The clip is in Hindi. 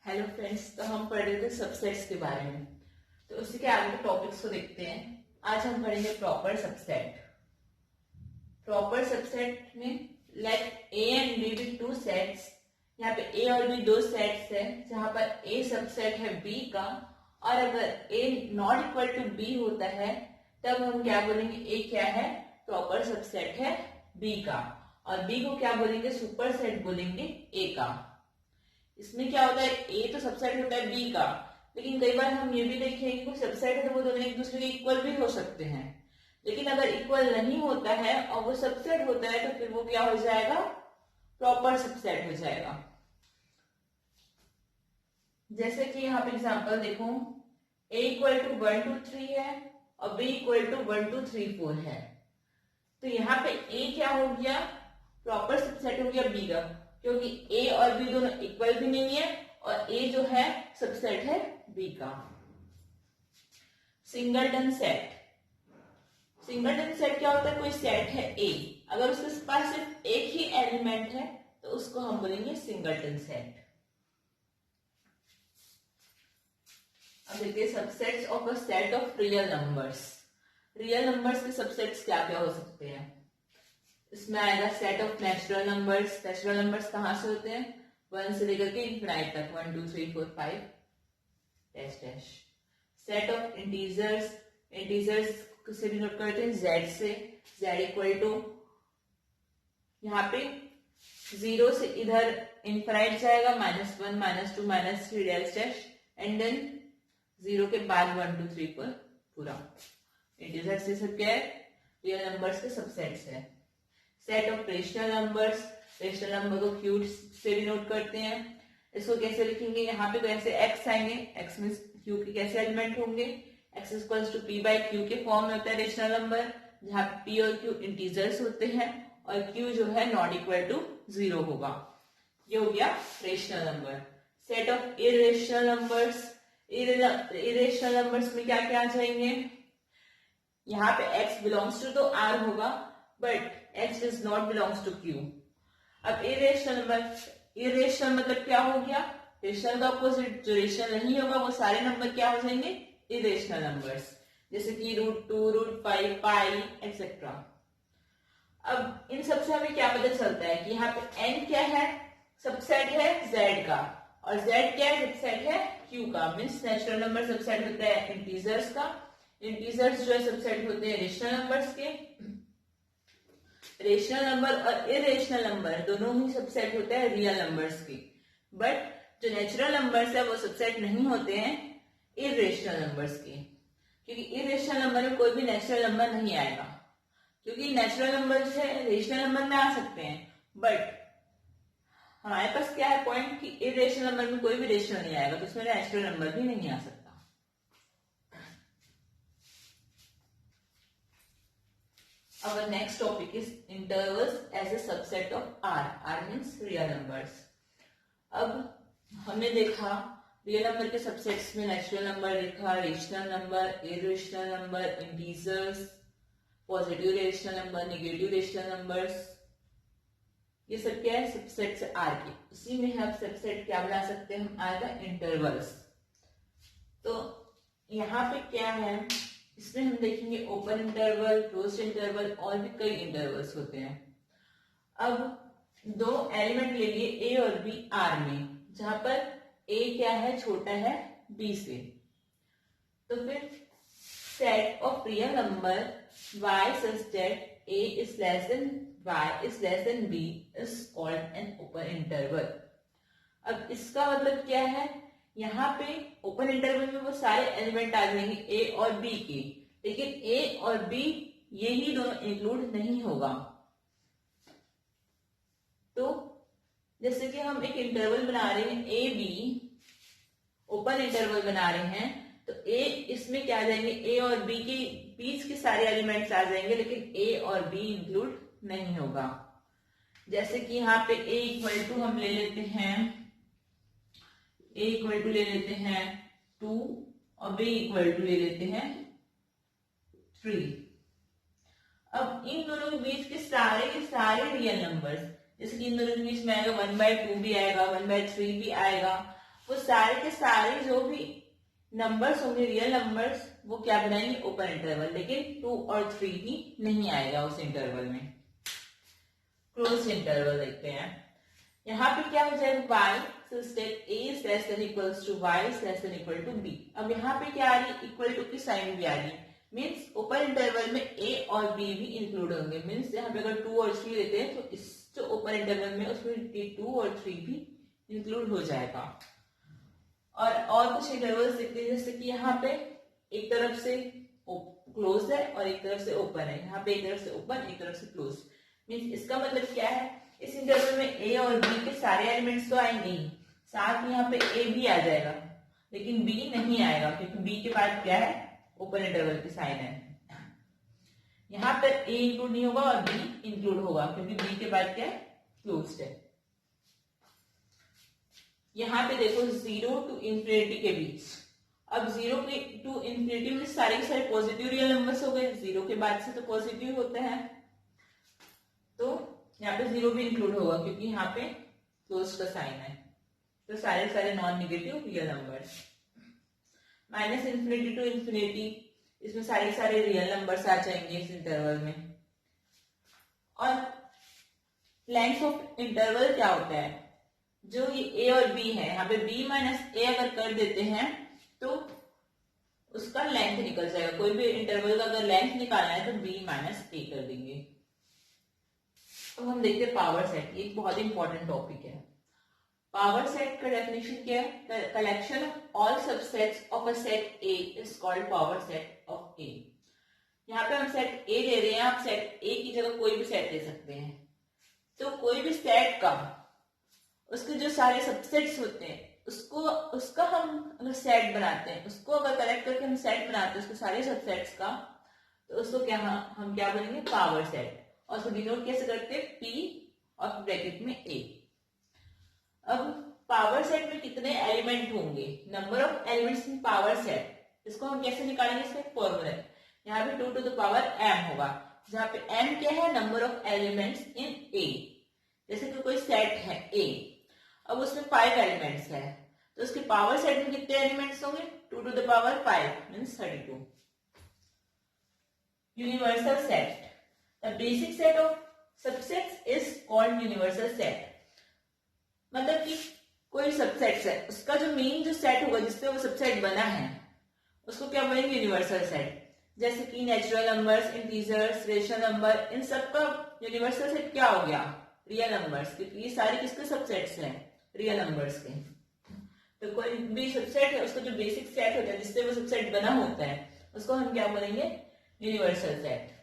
हेलो फ्रेंड्स, तो हम पढ़ रहे थे सबसेट्स के बारे में। तो उसी के आगे के टॉपिक्स को देखते हैं। आज हम पढ़ेंगे प्रॉपर सबसेट। प्रॉपर सबसेट में let A and B be two sets. यहाँ पे ए और बी दो सेट्स है, जहां पर ए सबसेट है बी का, और अगर ए नॉट इक्वल टू बी होता है तब हम क्या बोलेंगे, ए क्या है, प्रॉपर सबसेट है बी का, और बी को क्या बोलेंगे, सुपर सेट बोलेंगे ए का। इसमें क्या होता है, ए तो सबसेट होता है बी का, लेकिन कई बार हम ये भी देखेंगे कि कोई सबसेट है तो वो दोनों एक दूसरे के इक्वल भी हो सकते हैं। लेकिन अगर इक्वल नहीं होता है और वो सबसेट होता है तो फिर वो क्या हो जाएगा, प्रॉपर सबसेट हो जाएगा। जैसे कि यहाँ पे एग्जांपल देखो, a इक्वल टू 1 2 3 है और b इक्वल टू 1 2 3 4 है। तो यहाँ पे a क्या हो गया, प्रॉपर सबसेट हो गया b का, क्योंकि a और b दोनों इक्वल भी नहीं है और a जो है सबसेट है b का। Singleton set. सिंगलटन सेट क्या होता है, कोई सेट है a, अगर उसके पास सिर्फ एक ही एलिमेंट है तो उसको हम बोलेंगे सिंगलटन सेट। अब देखिए subsets of a set of real numbers. Real numbers के सबसेट्स क्या क्या हो सकते हैं। इसमें आएगा set of natural numbers. Natural numbers कहाँ से होते हैं, 1 से लेकर के इनफिनाइट तक, 1 2 3 4 5 dash dash. Set of integers. Integers से भी नोट करते हैं z से, z इक्वल टू, यहाँ पे 0 से इधर इनफिनाइट जाएगा, -1 -2 -3 डैश डैश, एंड देन 0 के बाद 1 2 3 4 पूरा। इंटीजर से सब क्या है, रियल नंबर्स के सबसेट्स है। Set of rational numbers. Rational number को क्यूब से भी नोट करते हैं। इसको कैसे लिखेंगे, यहाँ पे तो ऐसे x आएंगे, x में q के कैसे एलिमेंट होंगे, x equals to p by q के फॉर्म में होता है रेशनल नंबर, जहाँ p और q इंटीजर्स होते हैं और q जो है नॉट इक्वल टू 0 होगा। ये हो गया rational number. Set of irrational numbers. Irrational numbers में क्या क्या आ जाएंगे, यहाँ पे x बिलोंग्स टू तो r होगा, but x does not belongs to q। अब इरेशनल नंबर, इरेशनल मतलब क्या हो गया, रेशनल का अपोजिट, जो रेशनल नहीं होगा वो सारे नंबर क्या हो जाएंगे, इरेशनल नंबर्स, जैसे कि √2 √5 पाई एक्सेट्रा। अब इन सबसे हमें क्या पता चलता है कि यहाँ पे n क्या है, सबसेट है z का, और z क्या है, सबसेट है q का। मीन्स नेचुरल नंबर सबसेट होता है इंटीजर्स का, इंटीजर्स जो है सबसेट होते हैं रेशनल नंबर्स के। रेशनल नंबर और इरेशनल नंबर दोनों ही सबसेट होते हैं रियल नंबर्स के, बट जो नेचुरल नंबर्स है वो सबसेट नहीं होते हैं इरेशनल नंबर्स के, क्योंकि इरेशनल नंबर में कोई भी नेचुरल नंबर नहीं आएगा, क्योंकि नेचुरल नंबर जो है रेशनल नंबर में आ सकते हैं, बट हमारे पास क्या है पॉइंट कि इरेशनल नंबर में कोई भी रेशनल नहीं आएगा, तो उसमें नेचुरल नंबर भी नहीं आ सकता। Our next topic is intervals as a subset of R. R means real numbers. अब हमने देखा रियल नंबर के सबसेट्स में नेचुरल नंबर देखा, rational number, irrational number, integers, positive rational number, negative rational numbers, ये सब क्या है, सबसेट्स आर के। उसी में हम सबसेट क्या बना सकते हैं, हम आर का इंटरवल्स। तो यहाँ पे क्या है, इसमें हम देखेंगे ओपन इंटरवल, क्लोज्ड इंटरवल, और भी कई इंटरवल्स होते हैं। अब दो एलिमेंट ले लिए ए और बी आर में, जहां पर ए क्या है, छोटा है बी से, तो फिर set of real number y such that a is less than y is less than b is called an open interval। अब इसका मतलब क्या है, यहाँ पे ओपन इंटरवल में वो सारे एलिमेंट आ जाएंगे ए और बी के, लेकिन ए और बी ये ही दोनों इंक्लूड नहीं होगा। तो जैसे कि हम एक इंटरवल बना रहे हैं ए बी, ओपन इंटरवल बना रहे हैं, तो ए इसमें क्या आ जाएंगे, ए और बी के बीच के सारे एलिमेंट्स आ जाएंगे, लेकिन ए और बी इंक्लूड नहीं होगा। जैसे कि यहाँ पे ए इक्वल टू हम ले लेते हैं, a इक्वल टू ले लेते हैं 2 और b इक्वल टू ले लेते हैं 3। अब इन दोनों के बीच के सारे रियल नंबर्स, जैसे कि इन दोनों के बीच में आएगा 1/2 भी आएगा, 1/3 भी आएगा, वो सारे के सारे जो भी नंबर्स होंगे रियल नंबर्स वो क्या बनाएंगे, ओपन इंटरवल, लेकिन 2 और 3 ही नहीं आएगा उस इंटरवल में। क्लोज इंटरवल देखते हैं। यहाँ पे क्या हो जाएगा, y, so step a is less than equals to y is less than equal to b। अब यहाँ पे क्या आ रही है, इक्वल टू की साइन भी आ रही है, मीन्स ओपन इंटरवल में a और b भी इंक्लूड होंगे। मीन्स यहाँ पे अगर 2 और 3 लेते हैं तो इस जो ओपन इंटरवल में उसमें 2 और 3 भी इंक्लूड हो जाएगा। और कुछ इंटरवल्स देखते हैं, जैसे कि यहाँ पे एक तरफ से क्लोज है और एक तरफ से ओपन है, यहाँ पे एक तरफ से ओपन एक तरफ से क्लोज। मीन्स इसका मतलब क्या है, इस इंटरवल में a और b के सारे एलिमेंट्स तो आएंगे ही, साथ में यहाँ पे a भी आ जाएगा, लेकिन b नहीं आएगा क्योंकि b के बाद क्या है, ओपन इंटरवल की साइन है। यहाँ पे a इंक्लूड नहीं होगा और b इंक्लूड होगा क्योंकि b के बाद क्या है, क्लोज्ड है। यहाँ पे देखो 0 टू इंफिनिटी के बीच, अब 0 टू इंफिनिटी में सारे के सारे पॉजिटिव रियल नंबर्स हो गए, 0 के बाद से तो पॉजिटिव होते हैं, तो यहाँ पे 0 भी इंक्लूड होगा क्योंकि यहाँ पे क्लोज का साइन है, तो सारे सारे non negative real numbers. Minus infinity to infinity, इसमें सारे सारे रियल नंबर्स आ जाएंगे इस इंटरवल में। और लेंथ ऑफ इंटरवल क्या होता है, जो ये a और b है, यहाँ पे b माइनस a अगर कर देते हैं तो उसका लेंथ निकल जाएगा। कोई भी इंटरवल का अगर लेंथ निकालना है तो b माइनस a कर देंगे। तो हम देखते हैं पावर सेट, ये एक बहुत इंपॉर्टेंट टॉपिक है। पावर सेट का डेफिनेशन क्या है, collection of all subsets of a set A is called power set of A। यहाँ पे हम सेट A ले रहे हैं, आप सेट A की जगह कोई भी सेट ले सकते हैं। तो कोई भी सेट का उसके जो सारे सबसेट्स होते हैं उसका हम अगर सेट बनाते हैं, उसको अगर कलेक्ट करके हम सेट बनाते हैं उसके सारे सबसेट्स का, तो उसको क्या हम क्या बनेंगे, पावर सेट। और उसको डिनोट कैसे करते हैं, P और ब्रैकेट में A। अब पावर सेट में कितने एलिमेंट होंगे, number of elements in power set, इसको हम कैसे निकालेंगे, इसका एक फॉर्मूला है। यहाँ पे 2 टू द पावर m होगा, जहाँ पे m क्या है, number of elements in A। जैसे कि कोई सेट है A, अब उसमें 5 एलिमेंट्स है, तो उसके पावर सेट में कितने एलिमेंट्स होंगे, 2 to the power 5 means 32। Universal set, the basic set of subsets is called universal set. मतलब कि कोई सबसेट्स है, उसका जो मेन जो सेट होगा जिससे वो सबसेट बना है उसको क्या बोलेंगे, यूनिवर्सल सेट। जैसे कि natural numbers, integers, rational number, इन सब का यूनिवर्सल सेट क्या हो गया, रियल नंबर्स, क्योंकि ये सारे किसके सबसेट्स हैं, रियल नंबर्स के। तो कोई भी सबसेट है उसका जो बेसिक सेट होता है जिससे वो सबसेट बना होता है उसको हम क्या बोलेंगे, यूनिवर्सल सेट।